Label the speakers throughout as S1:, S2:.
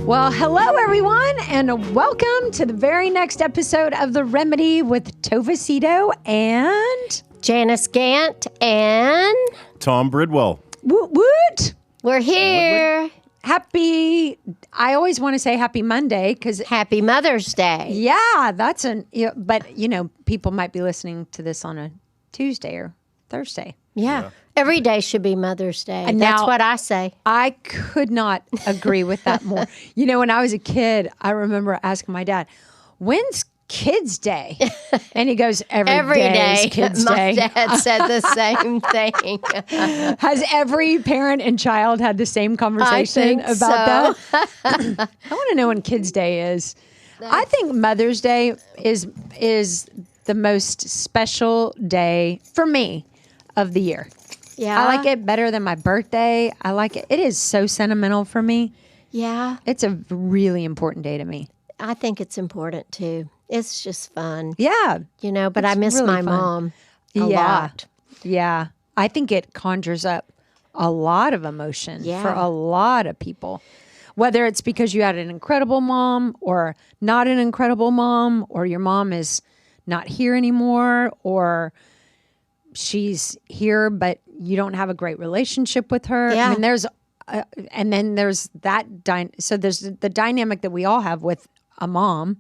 S1: Well, hello, everyone, and welcome to the very next episode of The Remedy with Tova Sido and
S2: Janice Gaunt and
S3: Tom Bridwell.
S1: Woot Woot.
S2: We're here.
S1: Happy, I always want to say happy Monday because
S2: Happy Mother's Day.
S1: yeah, that's but people might be listening to this on a Tuesday or Thursday.
S2: Yeah. Every day should be Mother's Day.
S1: And
S2: That's
S1: now-
S2: what I say.
S1: I could not agree with that more. When I was a kid, I remember asking my dad, when's Kids Day? And he goes, every day is Kids
S2: My
S1: Day.
S2: dad said the same thing.
S1: Has every parent and child had the same conversation
S2: I think
S1: about
S2: so.
S1: that? I want to know when Kids Day is. I think Mother's Day is the most special day for me of the year.
S2: Yeah.
S1: I like it better than my birthday. I like it. It is so sentimental for me.
S2: Yeah.
S1: It's a really important day to me.
S2: I think it's important too. It's just fun.
S1: Yeah.
S2: But I miss
S1: really
S2: my
S1: fun.
S2: mom a lot.
S1: Yeah. I think it conjures up a lot of emotion for a lot of people. Whether it's because you had an incredible mom or not an incredible mom, or your mom is not here anymore, or she's here but you don't have a great relationship with her.
S2: Yeah.
S1: I mean, there's and then there's that so there's the dynamic that we all have with a mom,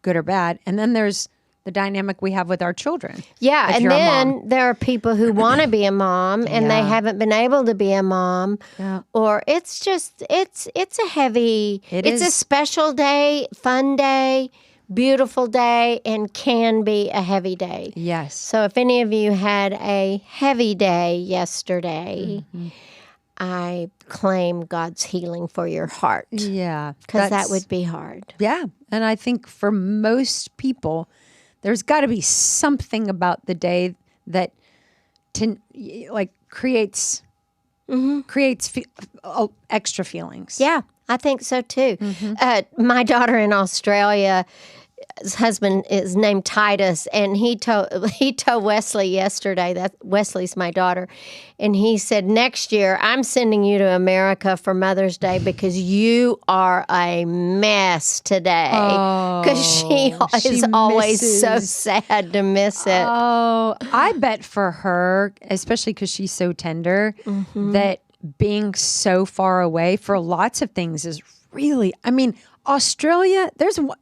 S1: good or bad, and then there's the dynamic we have with our children.
S2: Yeah,
S1: if
S2: and
S1: you're a
S2: then
S1: mom.
S2: there are people who want to be a mom and they
S1: Yeah.
S2: haven't been able to be a mom.
S1: Yeah.
S2: Or it's just it's a heavy it's a
S1: is.
S2: special day, fun day, beautiful day, and can be a heavy day.
S1: Yes.
S2: So if any of you had a heavy day yesterday, I claim God's healing for your heart.
S1: Yeah.
S2: Because that
S1: that's-
S2: would be hard.
S1: Yeah. And I think for most people, there's got to be something about the day that creates extra feelings.
S2: Yeah, I think so too. My daughter in Australia, his husband is named Titus, and he told Wesley yesterday, that Wesley's my daughter, and he said, next year I'm sending you to America for Mother's Day because you are a mess today. Because she is always so
S1: misses.
S2: sad to miss it.
S1: Oh, I bet for her, especially because she's so tender, that being so far away for lots of things is really, Australia,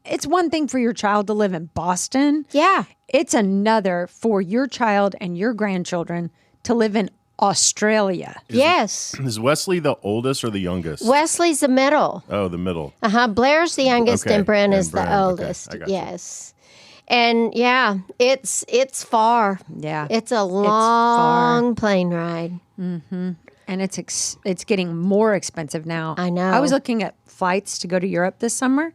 S1: it's one thing for your child to live in Boston.
S2: Yeah.
S1: It's another for your child and your grandchildren to live in Australia.
S2: Yes.
S3: Is Wesley the oldest or the youngest?
S2: Wesley's the middle.
S3: Oh, the middle.
S2: Blair's the youngest,
S3: Okay,
S2: and Bren
S3: and
S2: is the
S3: Bren, okay,
S2: oldest.
S3: I got you.
S2: Yes, and yeah, it's far.
S1: Yeah.
S2: It's a long plane ride.
S1: And it's getting more expensive now.
S2: I know.
S1: I was looking at flights to go to Europe this summer.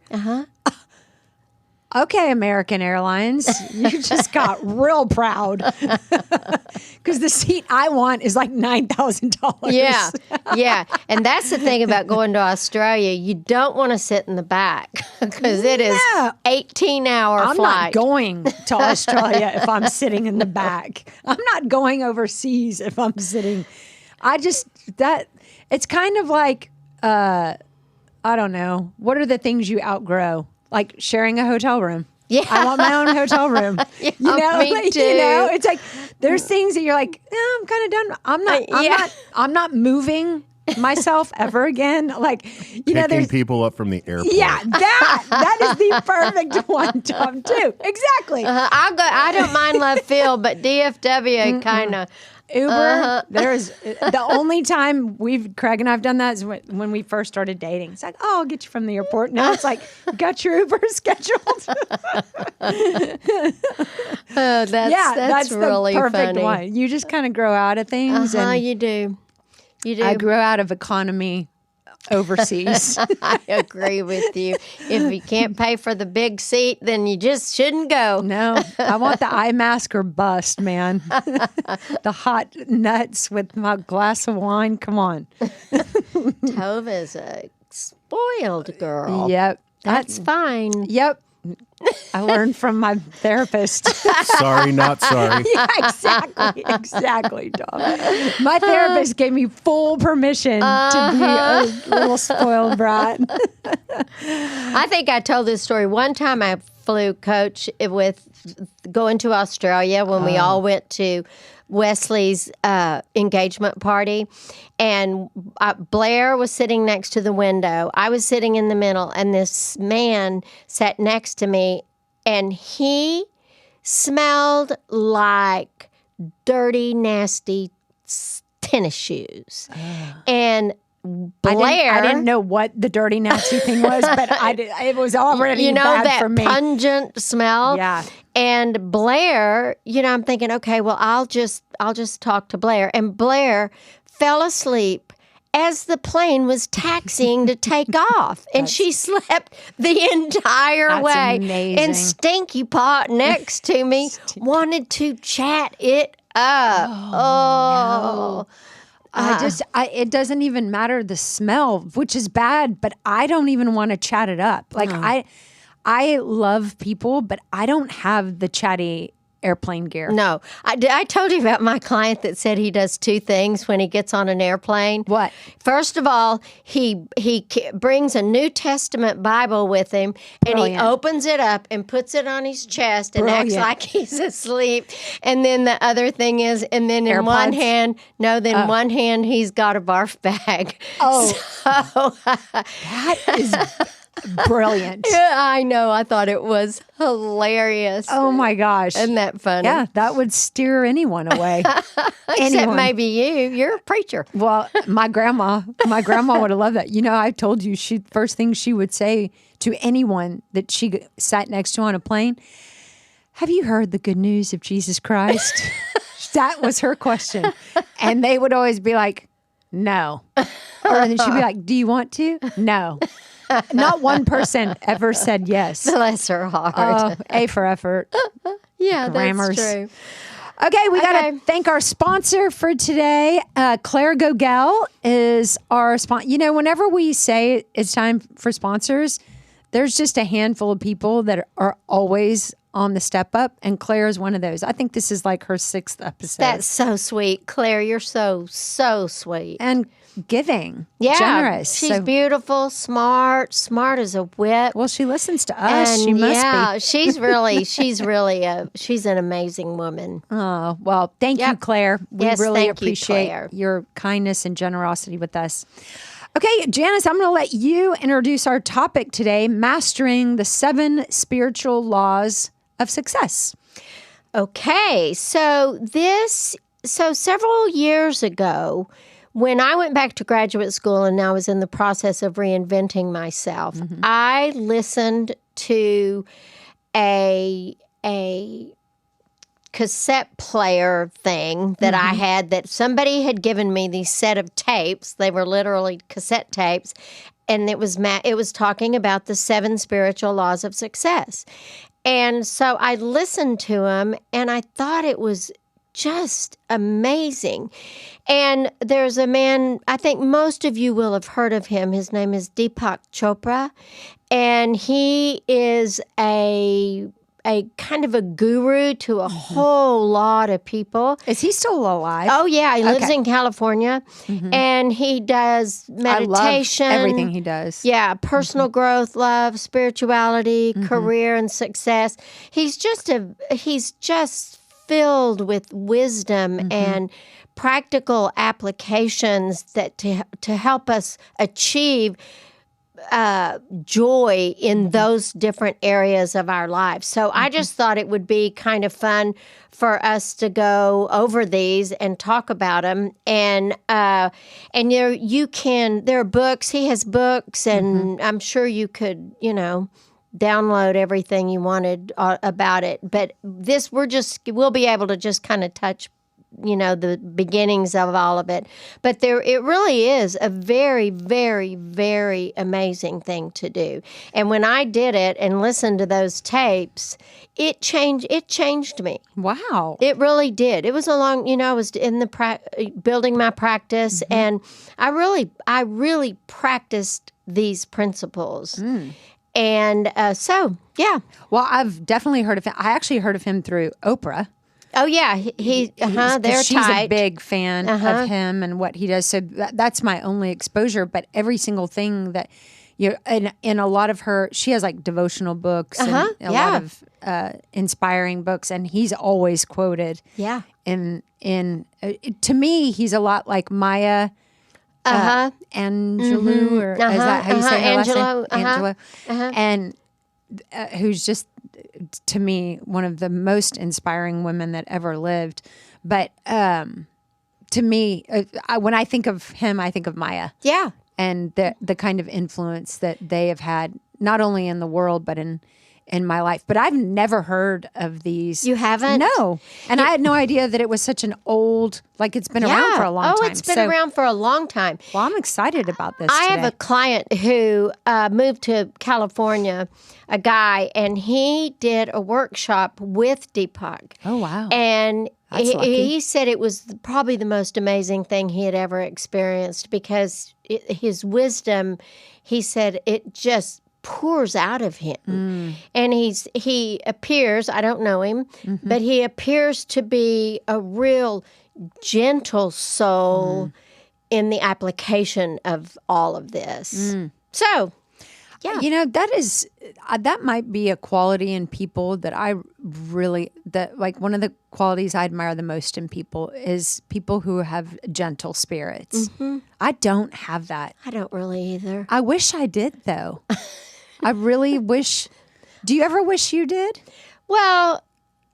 S1: Okay, American Airlines, you just got real proud because the seat I want is like $9,000.
S2: Yeah, yeah, and that's the thing about going to Australia. You don't want to sit in the back because it is
S1: Yeah.
S2: 18-hour
S1: I'm not
S2: flight.
S1: going to Australia if I'm sitting in the back. I'm not going overseas if I'm sitting. It's kind of like, I don't know. What are the things you outgrow? Like sharing a hotel room.
S2: Yeah.
S1: I want my own hotel room.
S2: me too.
S1: It's like there's things that you're like, I'm kind of done. I'm not moving myself ever again. Like,
S3: Picking
S1: there's
S3: people up from the airport.
S1: yeah, that is the perfect one, Tom, too. Exactly.
S2: I'll go. I don't mind left field, but DFW kind of.
S1: Uber, there's the only time Craig and I've done that is when we first started dating. It's like, oh, I'll get you from the airport. Now it's like, got your Uber scheduled.
S2: That's really
S1: the perfect
S2: funny.
S1: one. You just kind of grow out of things. And
S2: You do. You do.
S1: I grew out of economy overseas.
S2: I agree with you. If you can't pay for the big seat, then you just shouldn't go.
S1: No, I want the eye mask or bust, man. The hot nuts with my glass of wine. Come on.
S2: Tova's a spoiled girl.
S1: Yep.
S2: That's fine.
S1: Yep. I learned from my therapist.
S3: Sorry, not sorry.
S1: Yeah, exactly, Tom. My therapist gave me full permission to be a little spoiled brat.
S2: I think I told this story one time. I flew, Coach, with going to Australia when we all went to Wesley's engagement party, and Blair was sitting next to the window. I was sitting in the middle, and this man sat next to me, and he smelled like dirty, nasty tennis shoes. And Blair,
S1: I didn't know what the dirty, nasty thing was, but it was already bad
S2: that
S1: for me.
S2: Pungent smell.
S1: Yeah.
S2: And Blair, I'm thinking, okay, well, I'll just talk to Blair. And Blair fell asleep as the plane was taxiing to take off. And she slept the entire way.
S1: Amazing.
S2: And Stinky Pot next to me wanted to chat it up.
S1: No. It doesn't even matter the smell, which is bad, but I don't even want to chat it up. Like I love people, but I don't have the chatty airplane gear.
S2: No. I told you about my client that said he does two things when he gets on an airplane.
S1: What?
S2: First of all, he brings a New Testament Bible with him, and he opens it up and puts it on his chest and acts like he's asleep. And then the other thing is, and then in one hand, one hand he's got a barf bag.
S1: Oh.
S2: So,
S1: that is brilliant.
S2: Yeah, I know. I thought it was hilarious.
S1: Oh my gosh.
S2: Isn't that funny?
S1: Yeah, that would steer anyone away.
S2: Except maybe you. You're a preacher.
S1: Well, my grandma would have loved that. I told you first thing she would say to anyone that she sat next to on a plane, have you heard the good news of Jesus Christ? That was her question. And they would always be like, no. Or then she'd be like, do you want to? No. Not one person ever said yes.
S2: Bless her heart.
S1: A for effort.
S2: Yeah,
S1: Grammars.
S2: that's true.
S1: Okay, we got to thank our sponsor for today. Claire Gogel is our sponsor. Whenever we say it's time for sponsors, there's just a handful of people that are always on the step up, and Claire is one of those. I think this is like her 6th episode.
S2: That's so sweet. Claire, you're so sweet.
S1: And giving.
S2: Yeah.
S1: Generous.
S2: She's beautiful, smart as a whip.
S1: Well, she listens to us.
S2: And
S1: she must be.
S2: She's an amazing woman.
S1: Oh, well, thank you, Claire. We really appreciate
S2: Claire.
S1: your kindness and generosity with us. Okay, Janice, I'm going to let you introduce our topic today, mastering the 7 spiritual laws of success.
S2: Okay, so several years ago, when I went back to graduate school and I was in the process of reinventing myself, I listened to a cassette player thing that I had, that somebody had given me these set of tapes. They were literally cassette tapes, and it was talking about the 7 spiritual laws of success. And so I listened to them, and I thought it was just amazing. And there's a man, I think most of you will have heard of him. His name is Deepak Chopra, and he is a kind of a guru to a whole lot of people.
S1: Is he still alive?
S2: Oh, yeah. He lives in California, and he does meditation.
S1: I love everything he does.
S2: Yeah, personal growth, love, spirituality, career, and success. He's just filled with wisdom and practical applications that to help us achieve joy in those different areas of our lives. So I just thought it would be kind of fun for us to go over these and talk about them. And there are books. He has books, and I'm sure you could, download everything you wanted about it. But we'll be able to just kind of touch, the beginnings of all of it. But it really is a very, very, very amazing thing to do. And when I did it and listened to those tapes, it changed me.
S1: Wow.
S2: It really did. It was I was in the building my practice, and I really practiced these principles. And so, yeah.
S1: Well, I've definitely heard of him. I actually heard of him through Oprah.
S2: Oh, yeah. They're
S1: She's
S2: tight.
S1: a big fan of him and what he does. So that's my only exposure. But every single thing that in a lot of her, she has like devotional books and a lot of inspiring books, and he's always quoted.
S2: Yeah.
S1: To me, he's a lot like Maya Angelou, or is that how you say her last name? Angelo. And who's just, to me, one of the most inspiring women that ever lived. But to me, when I think of him, I think of Maya.
S2: Yeah.
S1: And the kind of influence that they have had, not only in the world, but in my life. But I've never heard of these.
S2: You haven't?
S1: No. And I had no idea that it was such an old, like it's been around for a long time.
S2: Oh, it's been around for a long time.
S1: Well, I'm excited about this
S2: I
S1: today.
S2: have a client who moved to California, a guy, and he did a workshop with Deepak.
S1: Oh, wow.
S2: And
S1: He
S2: said it was probably the most amazing thing he had ever experienced, because his wisdom, he said, it just pours out of him. And he appears, I don't know him, but he appears to be a real gentle soul in the application of all of this. So, yeah.
S1: You know, that might be a quality in people that like one of the qualities I admire the most in people is people who have gentle spirits. I don't have that.
S2: I don't really either.
S1: I wish I did, though. I really wish. Do you ever wish you did?
S2: Well,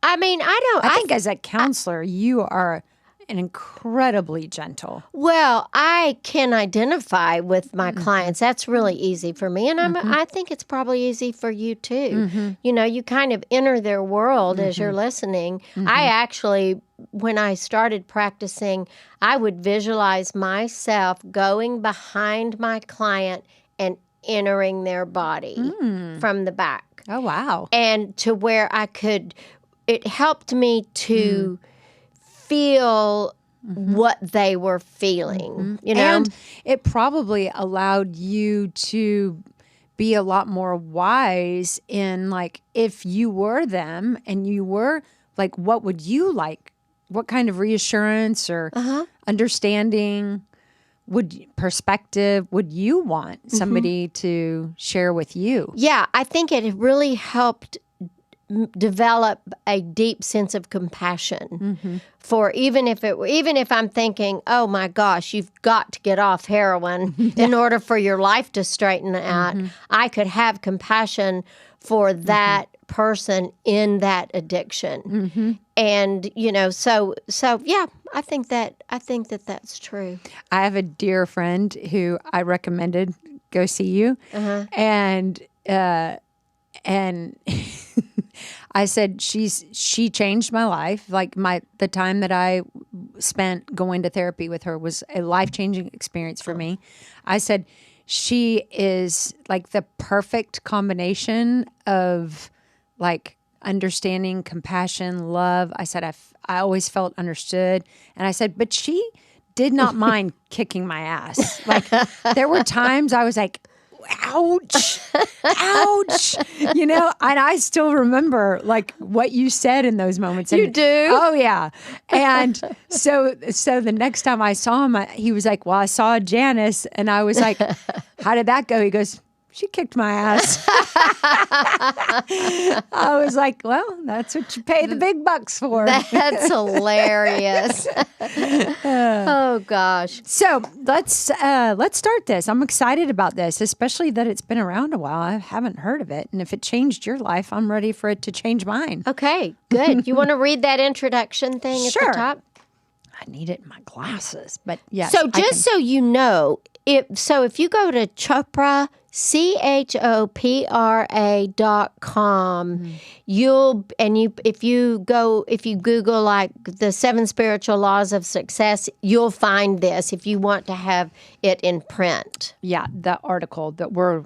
S2: I mean,
S1: I think as a counselor, you are an incredibly gentle.
S2: Well, I can identify with my clients. That's really easy for me. And I think it's probably easy for you too. You know, you kind of enter their world as you're listening. I actually, when I started practicing, I would visualize myself going behind my client and entering their body from the back.
S1: Oh, wow.
S2: And to where it helped me to feel what they were feeling, you know?
S1: And it probably allowed you to be a lot more wise in, like, if you were them and you were, like, what would you like? What kind of reassurance or understanding perspective would you want somebody to share with you?
S2: Yeah, I think it really helped develop a deep sense of compassion for even if I'm thinking, oh my gosh, you've got to get off heroin in order for your life to straighten out. I could have compassion for that person in that addiction. And, you know, so yeah, I think that that's true.
S1: I have a dear friend who I recommended go see you. And I said she changed my life. Like the time that I spent going to therapy with her was a life-changing experience for me. I said she is like the perfect combination of like understanding, compassion, love. I said I always felt understood, and I said, but she did not mind kicking my ass. Like there were times I was like, ouch, ouch, you know, and I still remember like what you said in those moments. And,
S2: you do?
S1: Oh yeah. And so the next time I saw him, he was like, well, I saw Janice, and I was like, how did that go? He goes, she kicked my ass. I was like, well, that's what you pay the big bucks for.
S2: That's hilarious. Oh gosh.
S1: So let's start this. I'm excited about this, especially that it's been around a while. I haven't heard of it. And if it changed your life, I'm ready for it to change mine.
S2: Okay, good. You want to read that introduction thing at the top?
S1: I need it in my glasses, but yes.
S2: So just so you know, if you go to Chopra, CHOPRA.com, if you Google like the 7 spiritual laws of success, you'll find this if you want to have it in print.
S1: Yeah, the article that we're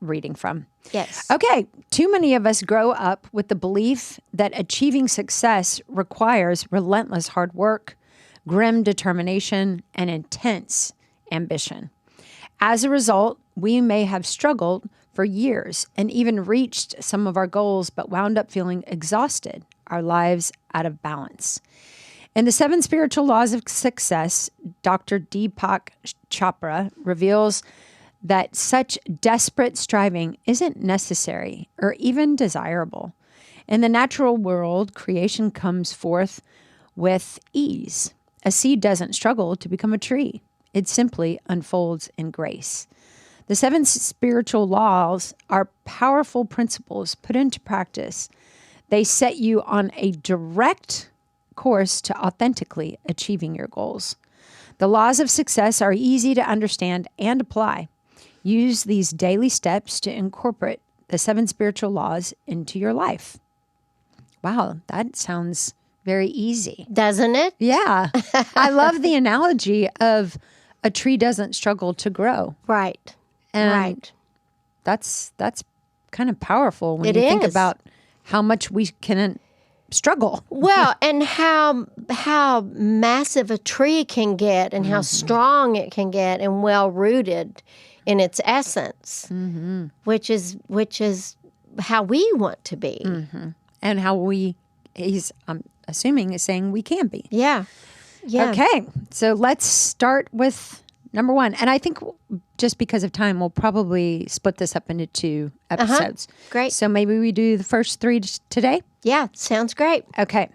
S1: reading from.
S2: Yes.
S1: Okay. Too many of us grow up with the belief that achieving success requires relentless hard work, grim determination, and intense ambition. As a result, we may have struggled for for years and even reached some of our goals, but wound up feeling exhausted, our lives out of balance. In the 7 Spiritual Laws of Success, Dr. Deepak Chopra reveals that such desperate striving isn't necessary or even desirable. In the natural world, creation comes forth with ease. A seed doesn't struggle to become a tree. It simply unfolds in grace. The 7 spiritual laws are powerful principles put into practice. They set you on a direct course to authentically achieving your goals. The laws of success are easy to understand and apply. Use these daily steps to incorporate the 7 spiritual laws into your life. Wow, that sounds very easy.
S2: Doesn't it?
S1: Yeah. I love the analogy of a tree doesn't struggle to grow.
S2: Right.
S1: And
S2: right.
S1: That's kind of powerful when
S2: It
S1: you think
S2: is.
S1: about how much we can struggle.
S2: Well, and how massive a tree can get and how strong it can get and well rooted in its essence, which is how we want to be.
S1: And how I'm assuming is saying we can be.
S2: Yeah. Yeah.
S1: Okay. So let's start with number 1. And I think just because of time, we'll probably split this up into 2 episodes.
S2: Great.
S1: So maybe we do the first 3 today?
S2: Yeah. Sounds great.
S1: Okay.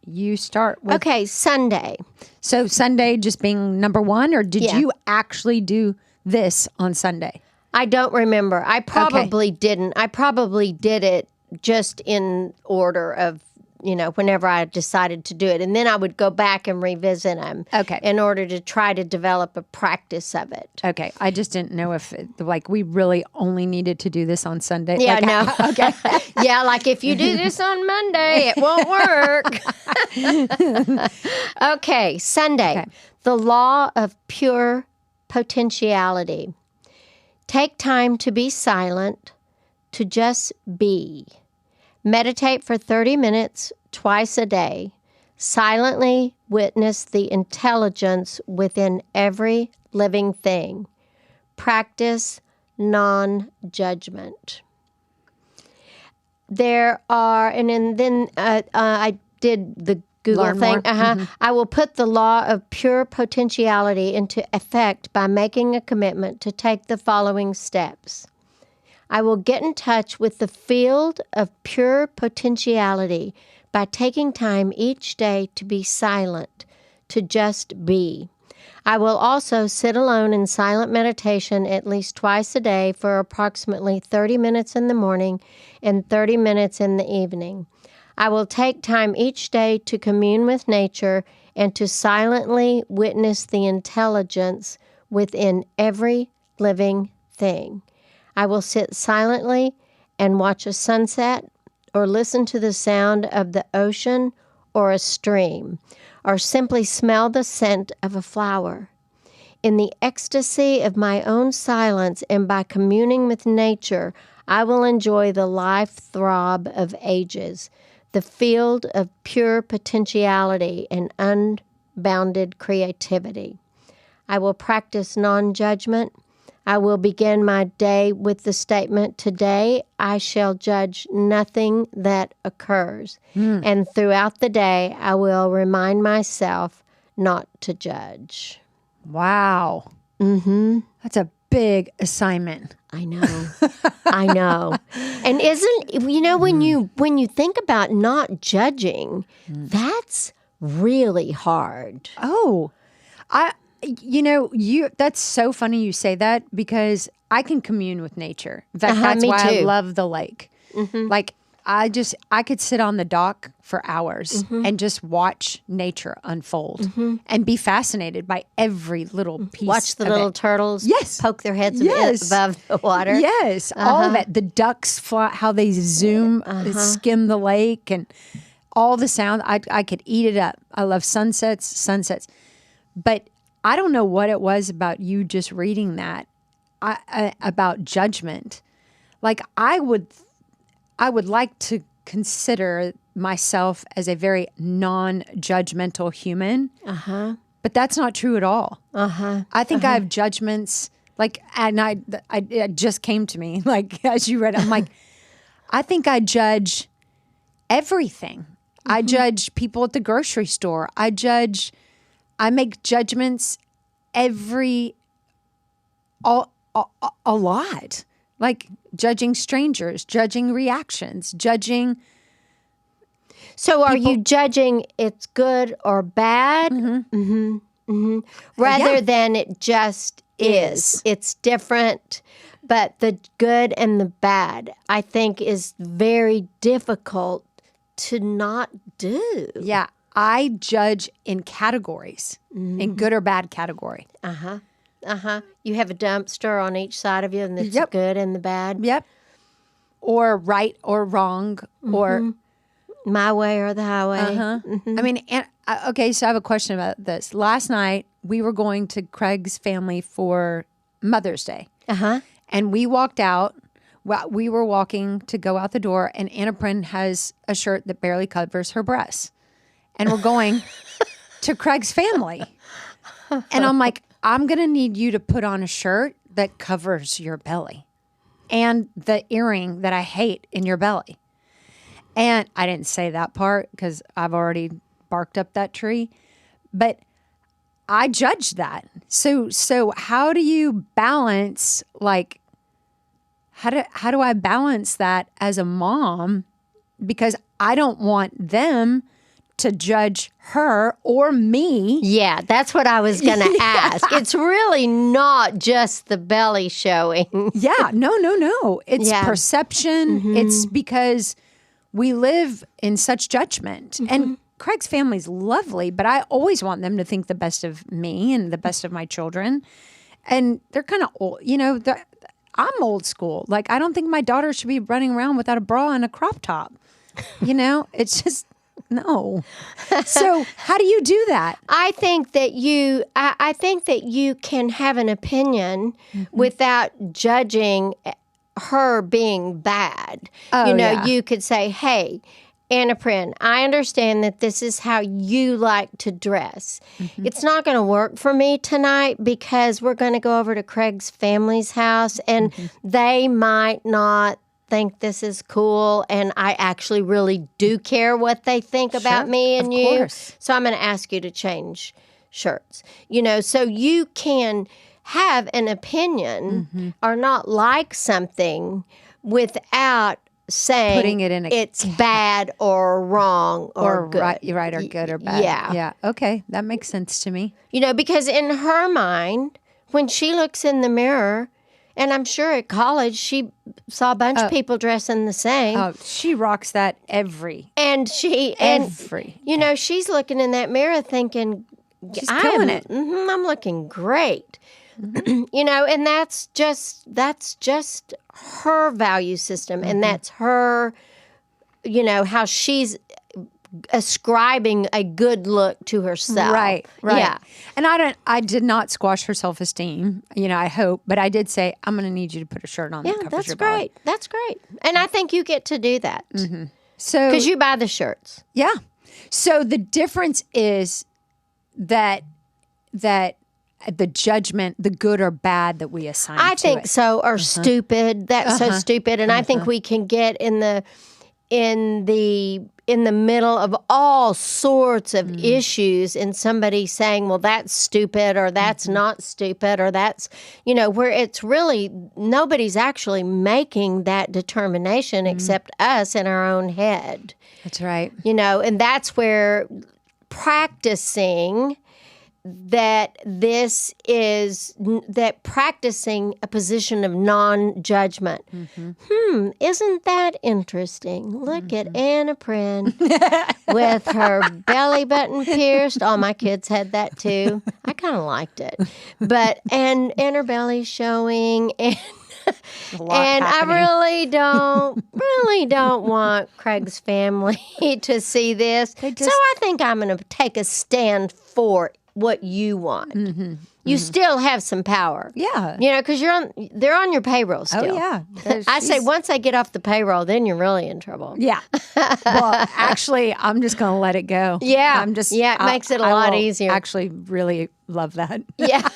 S1: You start with...
S2: Okay. Sunday.
S1: So Sunday just being number 1, or did
S2: Yeah.
S1: you actually do this on Sunday?
S2: I don't remember. I probably didn't. I probably did it just in order of, whenever I decided to do it. And then I would go back and revisit them in order to try to develop a practice of it.
S1: Okay. I just didn't know if, we really only needed to do this on Sunday.
S2: Yeah, no. Okay. Yeah, like if you do this on Monday, it won't work. Okay, Sunday.
S1: Okay.
S2: The law of pure potentiality. Take time to be silent, to just be. Meditate for 30 minutes twice a day. Silently witness the intelligence within every living thing. Practice non-judgment. There are, and then I did the Google
S1: Learn
S2: thing.
S1: more.
S2: I will put the law of pure potentiality into effect by making a commitment to take the following steps. I will get in touch with the field of pure potentiality by taking time each day to be silent, to just be. I will also sit alone in silent meditation at least twice a day for approximately 30 minutes in the morning and 30 minutes in the evening. I will take time each day to commune with nature and to silently witness the intelligence within every living thing. I will sit silently and watch a sunset or listen to the sound of the ocean or a stream, or simply smell the scent of a flower. In the ecstasy of my own silence and by communing with nature, I will enjoy the life throb of ages, the field of pure potentiality and unbounded creativity. I will practice non-judgment. I will begin my day with the statement, today I shall judge nothing that occurs. And throughout the day, I will remind myself not to judge.
S1: Wow. That's a big assignment.
S2: I know. I know. And when you think about not judging, that's really hard.
S1: Oh, that's so funny you say that, because I can commune with nature. In fact, that's
S2: me
S1: why I
S2: too.
S1: love the lake. Like I could sit on the dock for hours and just watch nature unfold and be fascinated by every little piece.
S2: Watch the
S1: of
S2: little
S1: it.
S2: turtles poke their heads above the water.
S1: Yes, all of it. The ducks fly, how they zoom, skim the lake, and all the sound. I could eat it up. I love sunsets. But I don't know what it was about you just reading that about judgment. Like I would like to consider myself as a very non-judgmental human. But that's not true at all. I think I have judgments Like, and it just came to me, like, as you read it, I'm like, I think I judge everything. I judge people at the grocery store. I make judgments a lot. Like judging strangers, judging reactions, judging.
S2: So are you judging it's good or bad? Rather than it just is. It's different, but the good and the bad, I think, is very difficult to not do.
S1: Yeah. I judge in categories, in good or bad category.
S2: You have a dumpster on each side of you, and it's the good and the bad.
S1: Yep. Or right or wrong, or
S2: my way or the highway.
S1: I mean, okay, so I have a question about this. Last night, we were going to Craig's family for Mother's Day. And we walked out. We were walking to go out the door, and Anna Prin has a shirt that barely covers her breasts. And we're going to Craig's family. And I'm like, I'm going to need you to put on a shirt that covers your belly and the earring that I hate in your belly. And I didn't say that part because I've already barked up that tree. But I judged that. So how do you balance, like, how do I balance that as a mom? Because I don't want them to judge her or me.
S2: Yeah, that's what I was going to ask. It's really not just the belly showing.
S1: Yeah, no. It's perception. It's because we live in such judgment. And Craig's family's lovely, but I always want them to think the best of me and the best of my children. And they're kind of old, I'm old school. Like, I don't think my daughter should be running around without a bra and a crop top. It's just, no. So how do you do that?
S2: I think that you can have an opinion without judging her being bad. You could say, hey, Anna Prin, I understand that this is how you like to dress. It's not going to work for me tonight because we're going to go over to Craig's family's house and they might not think this is cool, and I actually really do care what they think about me and you.
S1: Course.
S2: So I'm going to ask you to change shirts. So you can have an opinion or not like something without saying
S1: putting it in
S2: it's bad or wrong or good.
S1: Right or good or bad. Yeah. Okay. That makes sense to me.
S2: Because in her mind, when she looks in the mirror, and I'm sure at college she saw a bunch of people dressing the same.
S1: Oh, she rocks that every.
S2: She's looking in that mirror thinking,
S1: she's killing it.
S2: I'm looking great. And that's just her value system, and that's her, how she's ascribing a good look to herself.
S1: Right.
S2: Yeah.
S1: And I did not squash her self-esteem, I hope, but I did say, I'm going to need you to put a shirt on that covers your belly.
S2: Great. That's great. And I think you get to do that.
S1: So,
S2: because you buy the shirts.
S1: Yeah. So the difference is that the judgment, the good or bad that we assign to it.
S2: I think so, or stupid. That's so stupid. And I think we can get in the middle of all sorts of issues, and somebody saying, well, that's stupid, or that's not stupid, or that's, where it's really, nobody's actually making that determination except us in our own head.
S1: That's right.
S2: And that's where practicing practicing a position of non-judgment. Isn't that interesting? Look at Anna Prin with her belly button pierced. All my kids had that too. I kind of liked it. But and her belly showing, and I really don't want Craig's family to see this. So I think I'm going to take a stand for what you want. you still have some power.
S1: Yeah.
S2: Because they're on your payroll still.
S1: Oh, yeah.
S2: I say once they get off the payroll, then you're really in trouble.
S1: Yeah. Well, actually, I'm just going to let it go.
S2: Yeah. It makes it a lot easier.
S1: Actually, really love that.
S2: Yeah.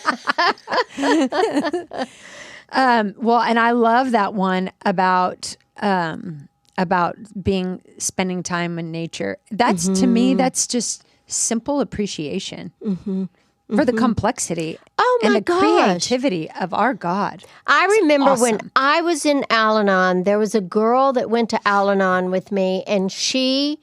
S1: Well, and I love that one about spending time in nature. That's to me, that's just simple appreciation for the complexity and the creativity of our God.
S2: I remember when I was in Al-Anon, there was a girl that went to Al-Anon with me, and she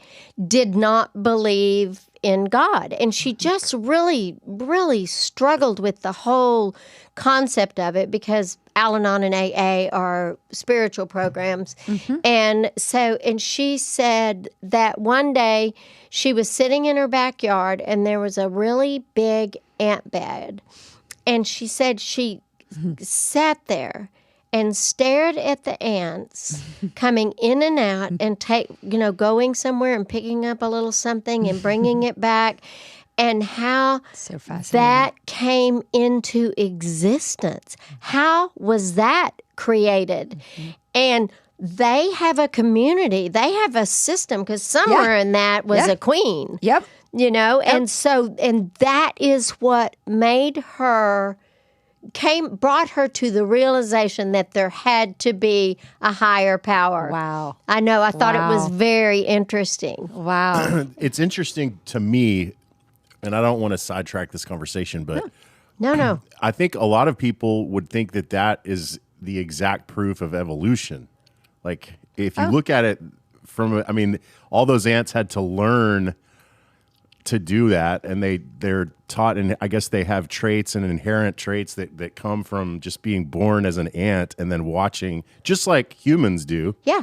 S2: did not believe in God. And she just really, really struggled with the whole concept of it, because Al-Anon and AA are spiritual programs. And she said that one day she was sitting in her backyard and there was a really big ant bed. And she said she sat there and stared at the ants coming in and out and going somewhere and picking up a little something and bringing it back, and how that came into existence. How was that created? And they have a community. They have a system, because somewhere in that was a queen.
S1: Yep.
S2: And that is what made her brought her to the realization that there had to be a higher power.
S1: Wow.
S2: I know. I thought it was very interesting.
S1: Wow.
S3: It's interesting to me, and I don't want to sidetrack this conversation, but
S2: No.
S3: I think a lot of people would think that is the exact proof of evolution. Like, if you look at it all those ants had to learn to do that, and they're taught, and I guess they have traits and inherent traits that come from just being born as an ant and then watching, just like humans do.
S2: Yeah.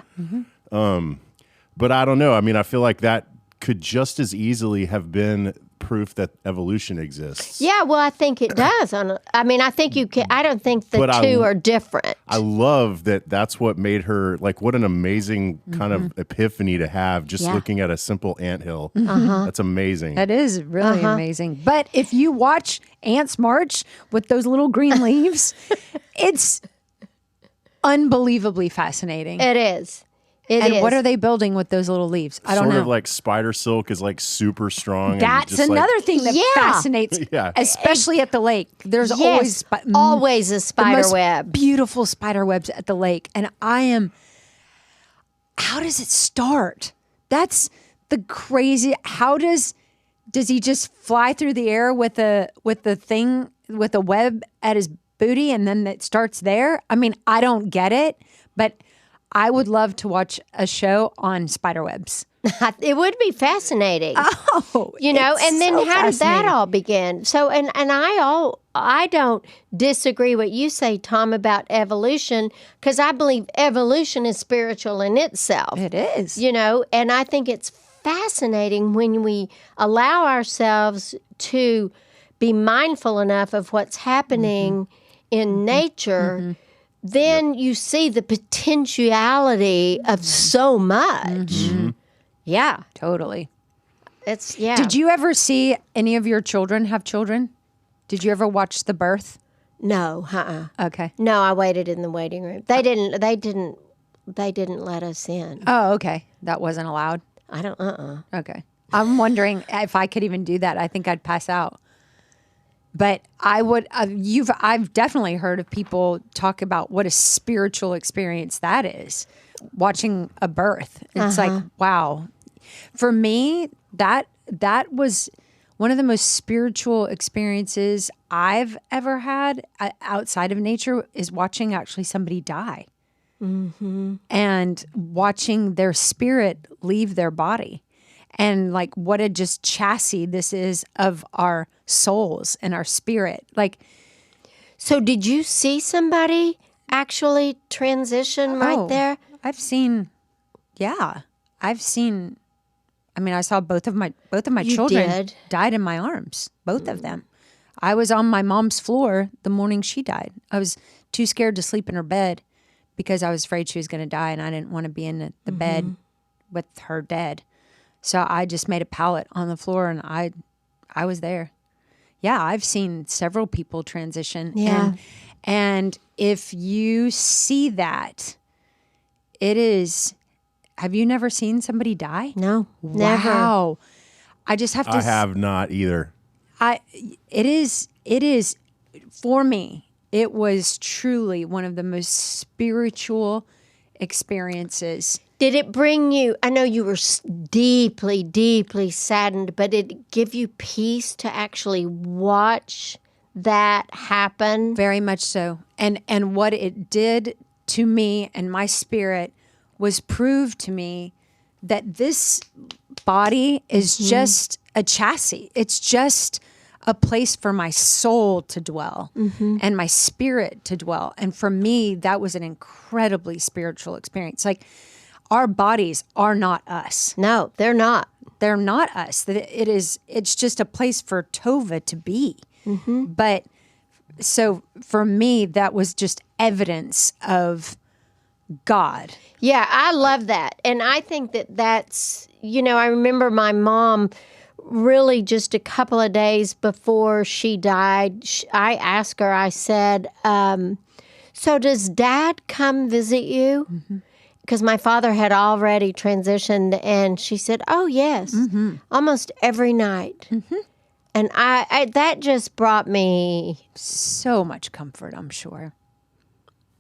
S3: But I don't know. I mean, I feel like that could just as easily have been proof that evolution exists.
S2: Yeah, well, I think it does. I think you can. I don't think the two are different.
S3: I love that. That's what made her, like, what an amazing kind of epiphany to have, just looking at a simple anthill. That's amazing.
S1: That is really amazing. But if you watch ants march with those little green leaves, it's unbelievably fascinating.
S2: It is.
S1: What are they building with those little leaves? I don't know.
S3: Sort of like spider silk is like super strong.
S1: That's another thing that fascinates, especially at the lake. There's always
S2: a spider web.
S1: Beautiful spider webs at the lake. And how does it start? That's the crazy. How does he just fly through the air with a web at his booty, and then it starts there? I mean, I don't get it, but I would love to watch a show on spider webs.
S2: It would be fascinating.
S1: Oh,
S2: and then how did that all begin? So, and I don't disagree what you say, Tom, about evolution, because I believe evolution is spiritual in itself.
S1: It is.
S2: And I think it's fascinating when we allow ourselves to be mindful enough of what's happening in nature. Then you see the potentiality of so much. Yeah.
S1: Totally.
S2: Did
S1: you ever see any of your children have children? Did you ever watch the birth?
S2: No.
S1: Okay.
S2: No, I waited in the waiting room. They didn't let us in.
S1: Oh, okay. That wasn't allowed?
S2: I don't,
S1: Okay. I'm wondering if I could even do that. I think I'd pass out. But I would. I've definitely heard of people talk about what a spiritual experience that is. Watching a birth, it's like, wow. For me, that was one of the most spiritual experiences I've ever had outside of nature, is watching actually somebody die, and watching their spirit leave their body. And like, what a just chassis this is of our souls and our spirit. Like,
S2: so did you see somebody actually transition right there?
S1: I've seen. I saw both of my children died in my arms. Both of them. I was on my mom's floor the morning she died. I was too scared to sleep in her bed because I was afraid she was going to die, and I didn't want to be in the bed with her dead. So I just made a pallet on the floor, and I was there. yeah, I've seen several people transition.
S2: Yeah.
S1: And if you see that, it is, have you never seen somebody die?
S2: No, never.
S1: Wow. I just have to.
S3: I have not either.
S1: It is, for me, it was truly one of the most spiritual experiences.
S2: Did it bring you, I know you were deeply, deeply saddened, but did it give you peace to actually watch that happen?
S1: Very much so. And what it did to me and my spirit was prove to me that this body is just a chassis. It's just a place for my soul to dwell and my spirit to dwell. And for me, that was an incredibly spiritual experience. Like, our bodies are not us.
S2: No, they're not.
S1: They're not us. It's just a place for Tova to be. But so for me, that was just evidence of God.
S2: Yeah, I love that. And I think that's, I remember my mom really just a couple of days before she died, I asked her, I said, so does Dad come visit you? Because my father had already transitioned, and she said, oh, yes, almost every night. And I that just brought me
S1: so much comfort, I'm sure.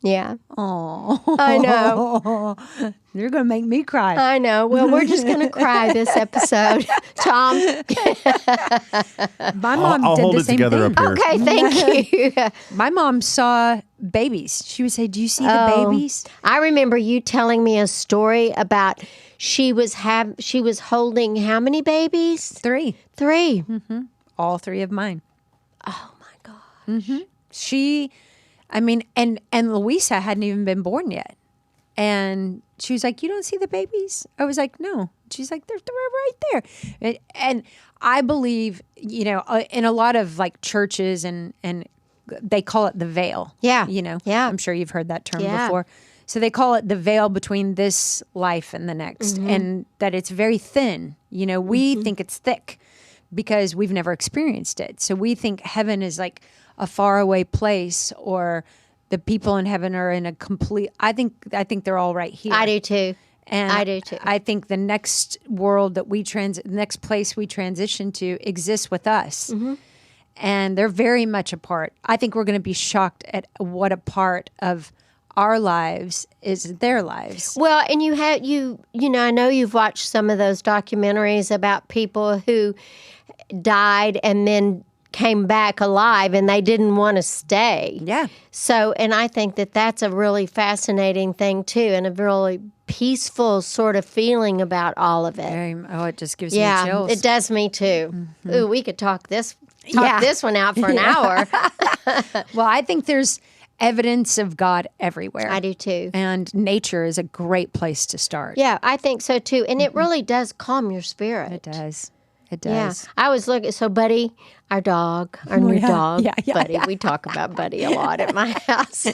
S2: Yeah.
S1: Oh,
S2: I know.
S1: You're going to make me cry.
S2: I know. Well, we're just going to cry this episode, Tom.
S1: My mom
S3: I'll
S1: did
S3: hold
S1: the
S3: it
S1: same
S3: together
S1: thing.
S3: up here.
S2: Okay, thank you.
S1: My mom saw babies. She would say, "Do you see the babies?"
S2: I remember you telling me a story about she was holding how many babies?
S1: 3.
S2: 3.
S1: All 3 of mine.
S2: Oh my gosh.
S1: And Louisa hadn't even been born yet. And she was like, "You don't see the babies?" I was like, "No." She's like, "They're right there." And I believe, in a lot of like churches and they call it the veil.
S2: Yeah.
S1: Yeah. I'm sure you've heard that term before. So they call it the veil between this life and the next, and that it's very thin. We think it's thick because we've never experienced it. So we think heaven is like a faraway place, or the people in heaven are in a complete. I think they're all right here.
S2: I do too.
S1: And
S2: I do too.
S1: I think the next world that the next place we transition to exists with us. And they're very much a part. I think we're going to be shocked at what a part of our lives is their lives.
S2: Well, and I know you've watched some of those documentaries about people who died and then came back alive and they didn't want to stay.
S1: Yeah.
S2: So, and I think that's a really fascinating thing too, and a really peaceful sort of feeling about all of it.
S1: It just gives me chills.
S2: It does me too. Ooh, we could talk this one out for an hour.
S1: Well, I think there's evidence of God everywhere.
S2: I do too.
S1: And nature is a great place to start.
S2: Yeah, I think so too. And it really does calm your spirit.
S1: It does. It
S2: Yeah.
S1: does.
S2: I was looking, so Buddy, our dog, our new dog, Buddy, we talk about Buddy a lot at my house.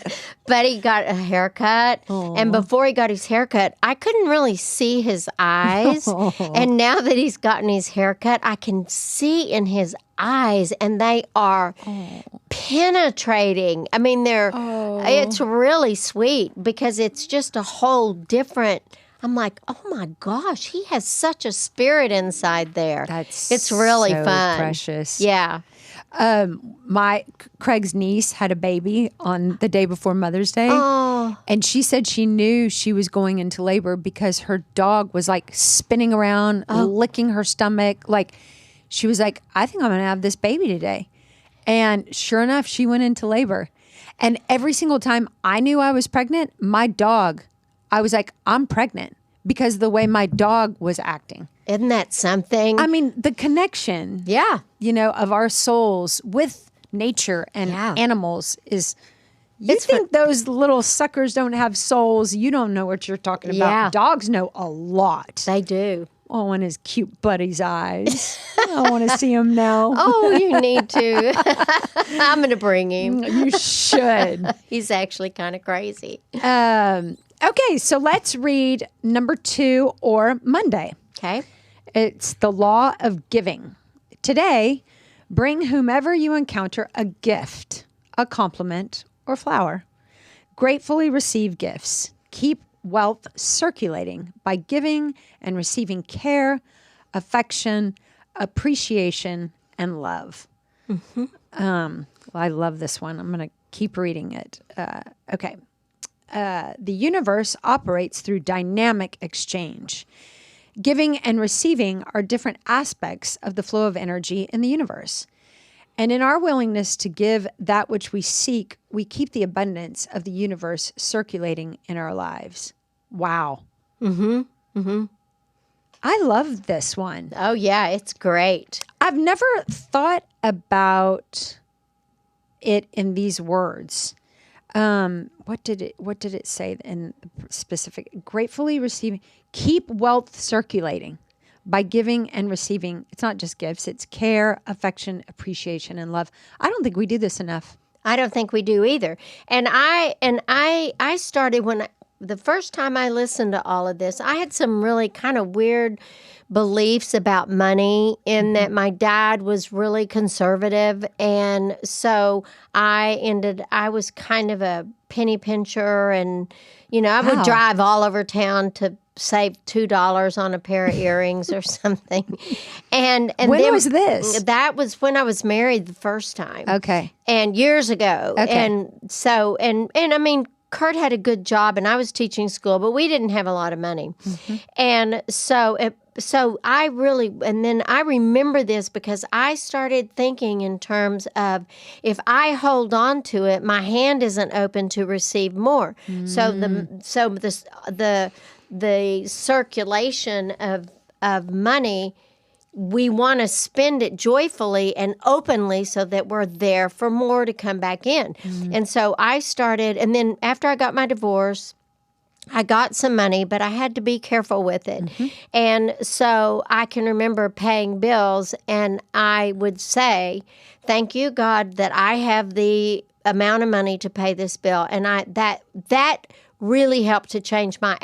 S2: Buddy got a haircut. Aww. And before he got his haircut, I couldn't really see his eyes. And now that he's gotten his haircut, I can see in his eyes, and they are penetrating. I mean, it's really sweet because it's just a whole different. I'm like, oh my gosh, he has such a spirit inside there. It's really
S1: so
S2: fun.
S1: Precious.
S2: Yeah.
S1: Craig's niece had a baby on the day before Mother's Day.
S2: Oh.
S1: And she said she knew she was going into labor because her dog was like spinning around, licking her stomach. Like, she was like, I think I'm going to have this baby today. And sure enough, she went into labor. And every single time I knew I was pregnant, my dog, I was like, I'm pregnant, because the way my dog was acting.
S2: Isn't that something?
S1: I mean, the connection, of our souls with nature and animals is, those little suckers don't have souls. You don't know what you're talking about.
S2: Yeah.
S1: Dogs know a lot.
S2: They do.
S1: Oh, and his cute buddy's eyes. I want to see him now.
S2: Oh, you need to. I'm going to bring him.
S1: You should.
S2: He's actually kind of crazy.
S1: Okay, so let's read number 2, or Monday.
S2: Okay.
S1: It's the law of giving. Today, Bring whomever you encounter a gift, a compliment, or flower. Gratefully receive gifts. Keep wealth circulating by giving and receiving care, affection, appreciation, and love. Well, I love this one. I'm going to keep reading it. Okay. The universe operates through dynamic exchange. Giving and receiving are different aspects of the flow of energy in the universe. And in our willingness to give that which we seek, we keep the abundance of the universe circulating in our lives. Wow. I love this one.
S2: Oh, yeah, it's great.
S1: I've never thought about it in these words. What did it say in specific? Gratefully receiving, keep wealth circulating by giving and receiving. It's not just gifts, it's care, affection, appreciation, and love. I don't think we do this enough.
S2: I don't think we do either. And I started when the first time I listened to all of this, I had some really kind of weird beliefs about money in that my dad was really conservative. And so I was kind of a penny pincher, and, I would drive all over town to save $2 on a pair of earrings or something. And
S1: when
S2: then,
S1: was this?
S2: That was when I was married the first time.
S1: Okay.
S2: And years ago.
S1: Okay.
S2: And so, and I mean, Kurt had a good job and I was teaching school, but we didn't have a lot of money. And so I really, and then I remember this because I started thinking in terms of, if I hold on to it, my hand isn't open to receive more. So the circulation of money, we want to spend it joyfully and openly so that we're there for more to come back in. And so I started, and then after I got my divorce, I got some money, but I had to be careful with it. And so I can remember paying bills, and I would say, thank you, God, that I have the amount of money to pay this bill. And that really helped to change my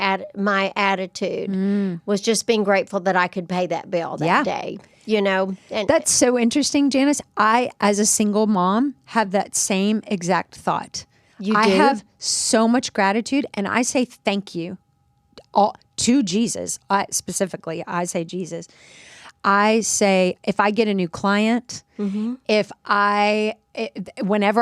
S2: attitude, was just being grateful that I could pay that bill that day, And
S1: that's so interesting, Janice. I, as a single mom, have that same exact thought. I have so much gratitude, and I say thank you to Jesus. Specifically, I say Jesus. I say, if I get a new client, whenever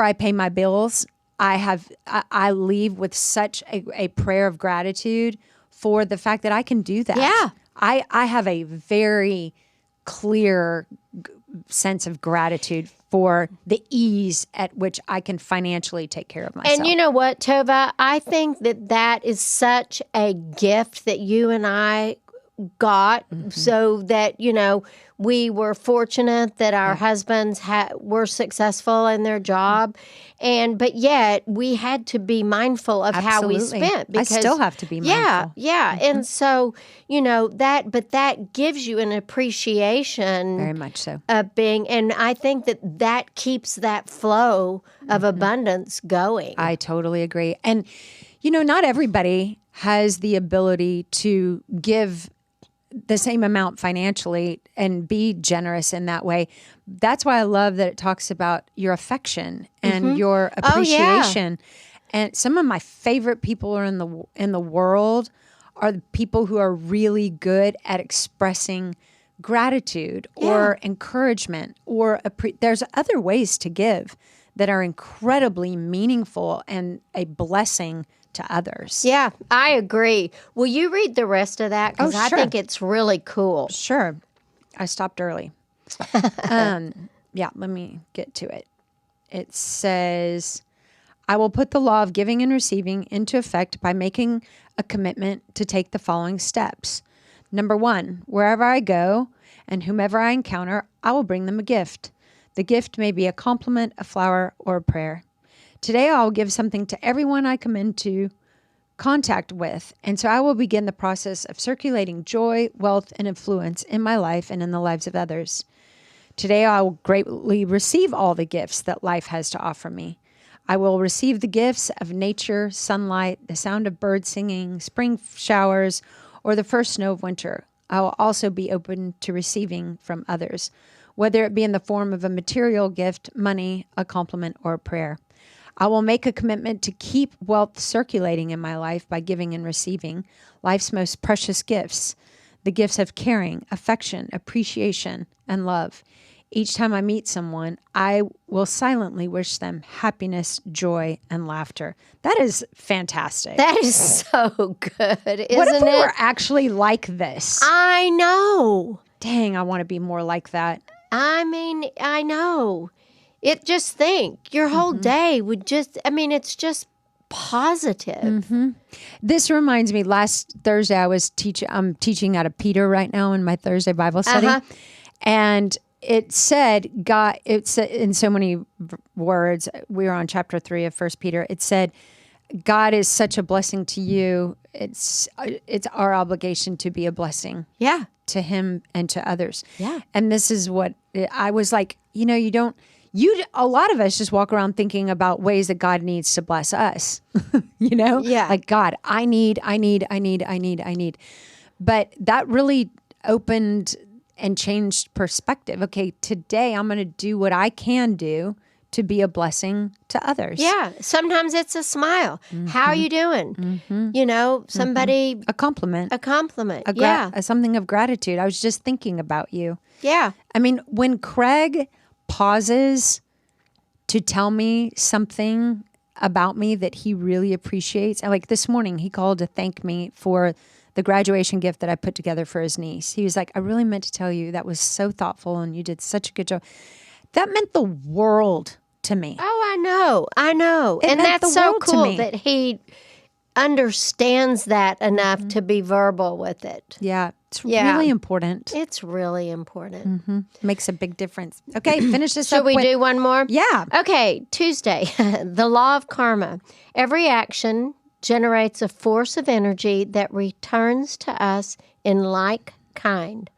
S1: I pay my bills, I leave with such a prayer of gratitude for the fact that I can do that.
S2: Yeah.
S1: I have a very clear sense of gratitude for the ease at which I can financially take care of myself.
S2: And you know what, Tova? I think that is such a gift that you and I got, so that, we were fortunate that our husbands were successful in their job, but yet we had to be mindful of how we spent.
S1: Because, I still have to be mindful.
S2: Yeah. And so, that gives you an appreciation.
S1: Very much so.
S2: Of being, and I think that keeps that flow of abundance going.
S1: I totally agree. And, not everybody has the ability to give the same amount financially and be generous in that way. That's why I love that it talks about your affection and your appreciation. And some of my favorite people are in the world are the people who are really good at expressing gratitude or encouragement, or there's other ways to give that are incredibly meaningful and a blessing to others.
S2: Yeah, I agree. Will you read the rest of that? Because I think it's really cool.
S1: Sure. I stopped early. Let me get to it. It says, I will put the law of giving and receiving into effect by making a commitment to take the following steps. Number 1, wherever I go and whomever I encounter, I will bring them a gift. The gift may be a compliment, a flower, or a prayer. Today, I will give something to everyone I come into contact with, and so I will begin the process of circulating joy, wealth, and influence in my life and in the lives of others. Today, I will gratefully receive all the gifts that life has to offer me. I will receive the gifts of nature, sunlight, the sound of birds singing, spring showers, or the first snow of winter. I will also be open to receiving from others whether it be in the form of a material gift, money, a compliment, or a prayer. I will make a commitment to keep wealth circulating in my life by giving and receiving life's most precious gifts, the gifts of caring, affection, appreciation, and love. Each time I meet someone, I will silently wish them happiness, joy, and laughter. That is fantastic.
S2: That is so good, isn't it?
S1: What if we were actually like this?
S2: I know.
S1: Dang, I want to be more like that.
S2: I mean, I know. Just think, your whole day would it's just positive.
S1: This reminds me, last Thursday I'm teaching out of Peter right now in my Thursday Bible study. And it said, in so many words, we were on chapter 3 of 1 Peter. It said, God is such a blessing to you. It's our obligation to be a blessing.
S2: Yeah.
S1: To him and to others.
S2: Yeah.
S1: And this is what I was like, a lot of us just walk around thinking about ways that God needs to bless us,
S2: Yeah.
S1: like God, I need. But that really opened and changed perspective. Okay, today I'm going to do what I can do to be a blessing to others.
S2: Yeah. Sometimes it's a smile. How are you doing? Somebody.
S1: A compliment.
S2: A compliment.
S1: Something of gratitude. I was just thinking about you.
S2: Yeah.
S1: I mean, when Craig pauses to tell me something about me that he really appreciates, like this morning, he called to thank me for the graduation gift that I put together for his niece. He was like, I really meant to tell you that was so thoughtful and you did such a good job. That meant the world to me.
S2: Oh, I know. And that's so cool that he understands that enough to be verbal with it.
S1: Yeah. It's really important.
S2: It's really important.
S1: Makes a big difference. Okay, finish this up.
S2: Should we do one more?
S1: Yeah.
S2: Okay, Tuesday, the law of karma. Every action generates a force of energy that returns to us in like kind.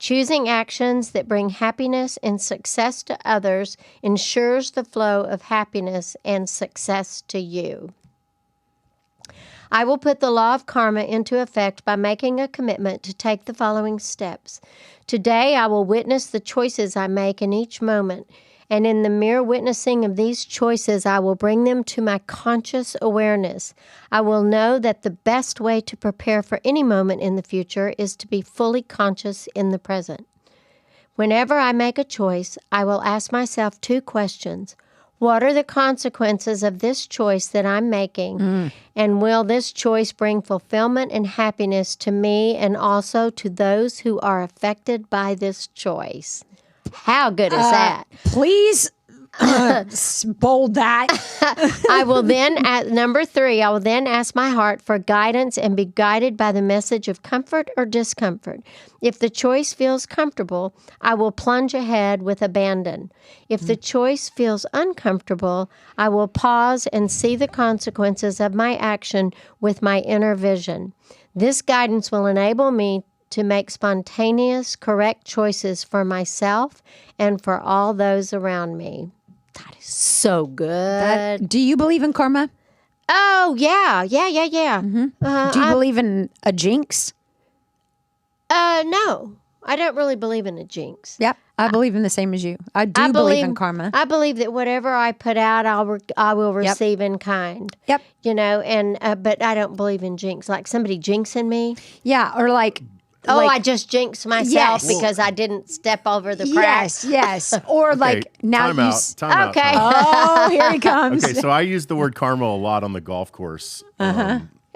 S2: Choosing actions that bring happiness and success to others ensures the flow of happiness and success to you. I will put the law of karma into effect by making a commitment to take the following steps. Today, I will witness the choices I make in each moment, and in the mere witnessing of these choices, I will bring them to my conscious awareness. I will know that the best way to prepare for any moment in the future is to be fully conscious in the present. Whenever I make a choice, I will ask myself 2 questions. What are the consequences of this choice that I'm making? And will this choice bring fulfillment and happiness to me and also to those who are affected by this choice? How good is that?
S1: Please bold that.
S2: I will then, at number 3, I will then ask my heart for guidance and be guided by the message of comfort or discomfort. If the choice feels comfortable, I will plunge ahead with abandon. If the choice feels uncomfortable, I will pause and see the consequences of my action with my inner vision. This guidance will enable me to make spontaneous, correct choices for myself and for all those around me. That is so good.
S1: Do you believe in karma?
S2: Oh, yeah.
S1: Do you believe in a jinx?
S2: No. I don't really believe in a jinx.
S1: Yep. I believe in the same as you. I believe in karma.
S2: I believe that whatever I put out, I will receive in kind.
S1: Yep.
S2: But I don't believe in jinx. Like somebody jinxing me.
S1: Yeah. Or like...
S2: I just jinxed myself because I didn't step over the crack.
S1: Yes. Or now
S3: time
S1: you...
S3: out.
S2: Okay.
S1: Oh, here he comes.
S3: Okay, so I use the word karma a lot on the golf course.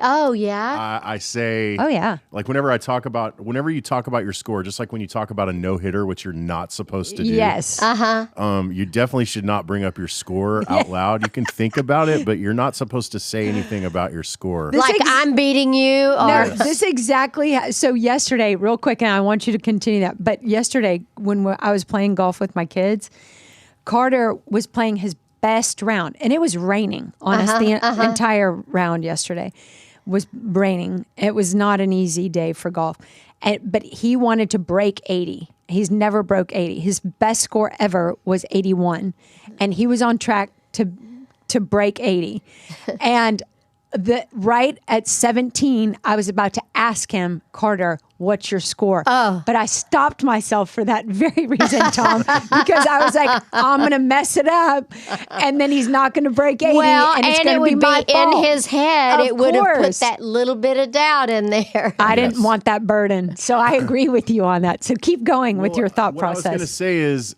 S2: Oh, yeah?
S3: I say,
S1: oh, yeah.
S3: Like whenever you talk about your score, just like when you talk about a no-hitter, which you're not supposed to do.
S1: Yes.
S3: You definitely should not bring up your score out loud. You can think about it, but you're not supposed to say anything about your score.
S2: I'm beating you? Or...
S1: No, this exactly. So yesterday, real quick, and I want you to continue that, but yesterday when I was playing golf with my kids, Carter was playing his best round, and it was raining on us the entire round yesterday. Was raining. It was not an easy day for golf. But he wanted to break 80. He's never broke 80. His best score ever was 81. And he was on track to break 80. And right at 17, I was about to ask him, Carter, what's your score?
S2: Oh.
S1: But I stopped myself for that very reason, Tom, because I was like, I'm going to mess it up. And then he's not going to break 80.
S2: Well,
S1: and it's
S2: and
S1: going
S2: it
S1: to be
S2: would
S1: my
S2: be
S1: fault.
S2: in his head.
S1: Of
S2: It would have put
S1: course.
S2: that little bit of doubt in there.
S1: I didn't want that burden. So I agree with you on that. So keep going with your thought
S3: what
S1: process.
S3: I was going to say is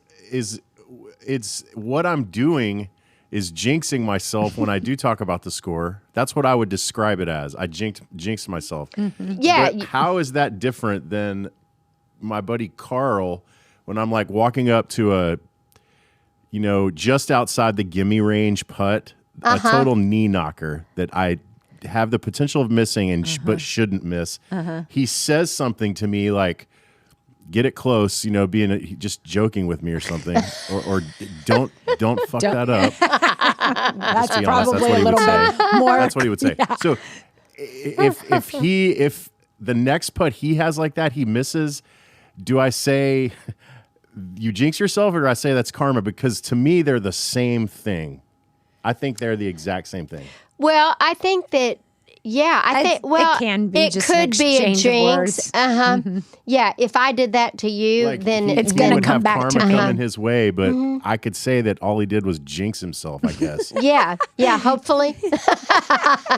S3: it's what I'm doing is jinxing myself when I do talk about the score. That's what I would describe it as. I jinxed myself.
S1: Mm-hmm.
S2: Yeah.
S3: But how is that different than my buddy Carl when I'm like walking up to a, just outside the gimme range putt, a total knee knocker that I have the potential of missing but shouldn't miss. He says something to me like, get it close, just joking with me or something, or don't fuck that up.
S1: That's
S3: be honest,
S1: probably
S3: that's what
S1: a
S3: he
S1: little
S3: would
S1: bit more.
S3: That's what he would say.
S1: Yeah.
S3: So if the next putt he has like that, he misses, do I say you jinx yourself, or do I say that's karma? Because to me, they're the same thing. I think they're the exact same thing.
S2: Well, I think that, it
S1: can be
S2: it
S1: just an
S2: could be a
S1: exchange of
S2: jinx.
S1: words.
S2: Yeah, if I did that to you,
S3: Like,
S2: then
S3: he
S1: gonna
S3: would
S1: come
S3: have
S1: back
S3: karma
S1: to me.
S3: coming his way, but I could say that all he did was jinx himself, I guess.
S2: yeah, hopefully.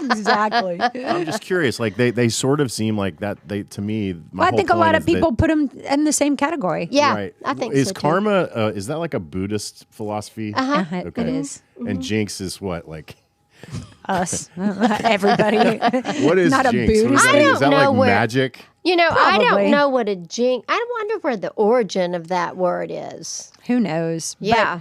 S1: Exactly.
S3: I'm just curious. Like they sort of seem like that. To me,
S1: Well, I think a lot of people put them in the same category.
S2: Yeah,
S3: right.
S2: I think
S3: is
S2: so too.
S3: karma? Is that like a Buddhist philosophy?
S1: It is.
S3: And jinx is what? Like
S1: Us. Everybody.
S3: what is
S1: Not a
S3: jinx? What
S1: Buddhist.
S3: is that?
S2: I
S3: Is
S2: don't
S3: that
S2: know
S3: like
S2: where-
S3: magic?
S2: I
S1: Probably.
S2: don't know what a jinx. I wonder where the origin of that word is.
S1: Who knows?
S2: Yeah.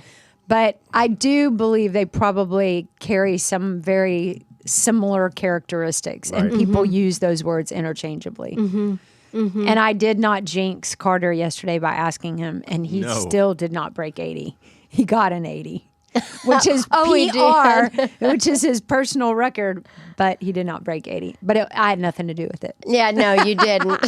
S1: But I do believe they probably carry some very similar characteristics, and
S3: Right.
S1: people use those words interchangeably. And I did not jinx Carter yesterday by asking him, and he
S3: No.
S1: still did not break 80. He got an 80. Which is
S2: he
S1: PR, which is his personal record, but he did not break 80. But I had nothing to do with it.
S2: Yeah, no, you didn't.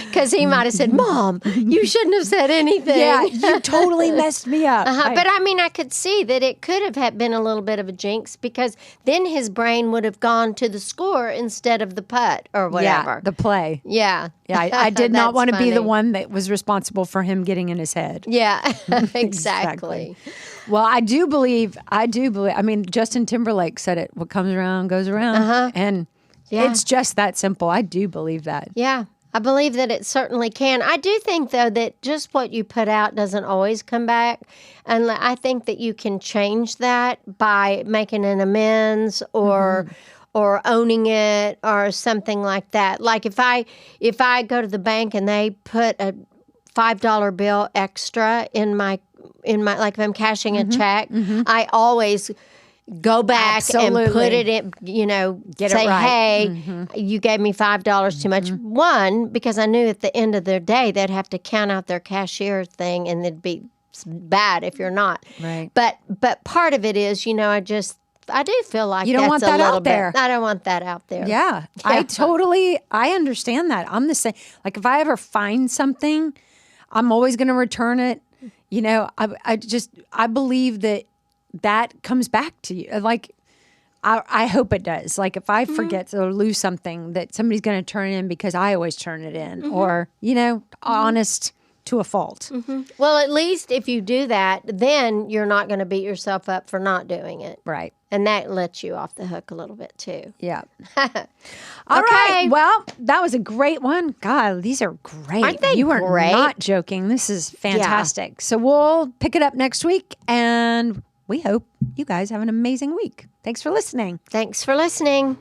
S2: Because he might have said, Mom, you shouldn't have said anything.
S1: Yeah, you totally messed me up.
S2: But I mean, I could see that it could have been a little bit of a jinx because then his brain would have gone to the score instead of the putt or whatever.
S1: Yeah, the play.
S2: Yeah.
S1: Yeah, I did not
S2: That's
S1: want to be the
S2: funny.
S1: one that was responsible for him getting in his head.
S2: Yeah, exactly.
S1: Well, I do believe, I mean, Justin Timberlake said it, what comes around goes around. And
S2: Yeah.
S1: it's just that simple. I do believe that.
S2: Yeah, I believe that it certainly can. I do think, though, that just what you put out doesn't always come back. And I think that you can change that by making an amends or owning it or something like that. Like if I go to the bank and they put a $5 bill extra in my like if I'm cashing a check, I always go back and put
S1: Absolutely.
S2: it in,
S1: Get it
S2: say,
S1: right.
S2: hey, you gave me $5 too much. One, because I knew at the end of their day, they'd have to count out their cashier thing and it'd be bad if you're not.
S1: Right.
S2: But part of it is, I do feel like
S1: You don't
S2: that's
S1: want
S2: a
S1: that
S2: little
S1: out there.
S2: bit. I don't want that out there.
S1: Yeah, I understand that. I'm the same. Like if I ever find something, I'm always going to return it. I believe that comes back to you. Like, I hope it does. Like if I forget or lose something, that somebody's going to turn it in because I always turn it in, or honest to a fault.
S2: Well, at least if you do that, then you're not going to beat yourself up for not doing it.
S1: Right.
S2: And that lets you off the hook a little bit too.
S1: Yeah. All right. Well, that was a great one. God, these are great.
S2: Aren't they
S1: You are
S2: great?
S1: not joking. This is fantastic. So we'll pick it up next week, and we hope you guys have an amazing week. Thanks for listening.
S2: Thanks for listening.